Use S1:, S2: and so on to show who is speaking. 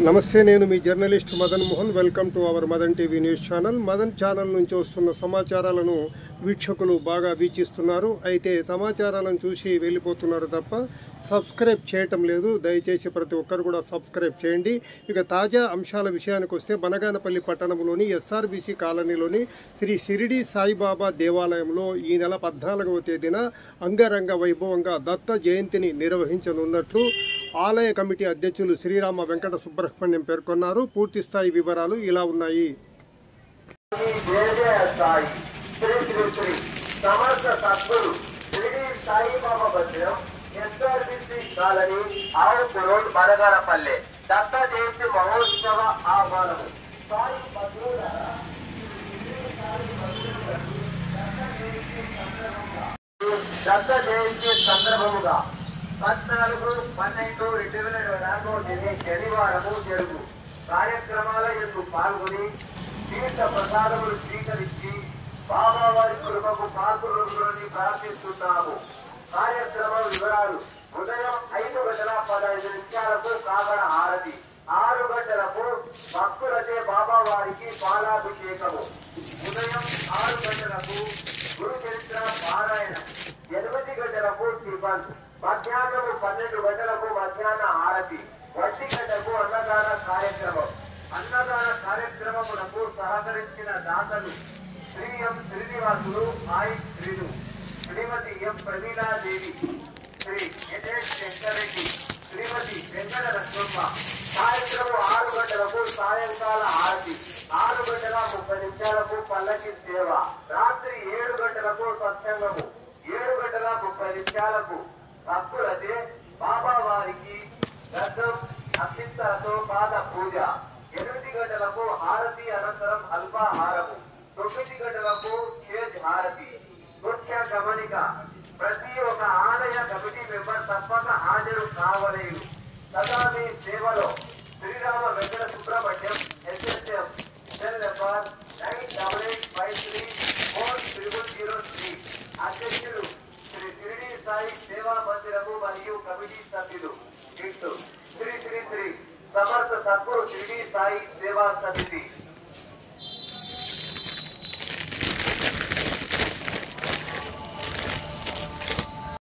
S1: నమస్తే, నేను మీ journalist Madan Mohan. Welcome to our Madan TV news channel. Madan channel నుంచి వస్తున్న సమాచారాలను వీక్షకులు బాగా వీక్షిస్తున్నారు. అయితే సమాచారాలను చూసి వెళ్ళిపోతున్నారు తప్ప సబ్స్క్రైబ్ చేయటం లేదు. దయచేసి ప్రతి ఒక్కరు కూడా సబ్స్క్రైబ్ చేయండి. ఇక తాజా అంశాల విషయానికి వస్తే, బనగానపల్లి పట్టణంలోని ఎస్ఆర్బీసీ కాలనీలోని శ్రీ షిరిడి సాయిబాబా దేవాలయంలో ఈ నెల 14వ తేదీన అంగరంగ వైభవంగా దత్త జయంతిని నిర్వహించనున్నట్లు ఆలయ కమిటీ అధ్యక్షులు శ్రీరామ వెంకట సుబ్రహ్మణ్యం పేర్కొన్నారు. పూర్తి స్థాయి వివరాలు ఇలా ఉన్నాయి.
S2: బనగానపల్లి దత్త జయంతి మహోత్సవ ఆహ్వానము. దత్త జయంతి సందర్భముగా 14/12/2024 శనివారము జరుగు కార్యక్రమాల యందు పాల్గొని తీర్థ ప్రసాదములు స్వీకరించి బాబావారి కృపకు పాత్రులని ప్రార్థిస్తున్నాము. కార్యక్రమ వివరాలు: ఉదయం 5:15 కాగడ హారతి, 6 గంటలకు భక్తులచే బాబావారికి పాలాభిషేకము, ఉదయం 6 గంటలకు గురు చరిత్ర పారాయణం, 8 గంటలకు టిఫన్, మధ్యాహ్నం 12 గంటలకు మధ్యాహ్న హారతి, 1 గంటకు అన్నదాన కార్యక్రమం. అన్నదాన కార్యక్రమములకు సహకరించిన దాతలు శ్రీ ఎం శ్రీనివాసులు, ఆయి శ్రీను, శ్రీమతి ఎం ప్రమీలాదేవి, శ్రీ యతేష్ శంకరెడ్డి, శ్రీమతి వెంకట లక్ష్మమ్మ. కార్యక్రమం 6 గంటలకు సాయంకాల హారతి, 6:30 పల్లకి సేవ, రాత్రి 7 గంటలకు సత్సంగము, 7:30 భక్తులచే బాబావారికి దర్శనం అక్షింతలతో పాద పూజ, 8 గంటలకు హారతి అనంతరం అల్పాహారము, 9 గంటలకు చేజ్ హారతి. ముఖ్య గమనిక: ప్రతి ఒక్క ఆలయ కమిటీ మెంబర్ తప్పక హాజరు కావలేరు. సదా మీ సేవలో Srirama Venkata Subrahmanyam, SSM, cell number 9853400003. అధ్యక్షులు శ్రీ షిరిడి సాయి సేవా మందిరము మరియు కమిటీ సభ్యులు. ఇట్లు శ్రీ శ్రీ శ్రీ సమర్థ సద్గురు షిరిడి సాయి సేవా సమితి.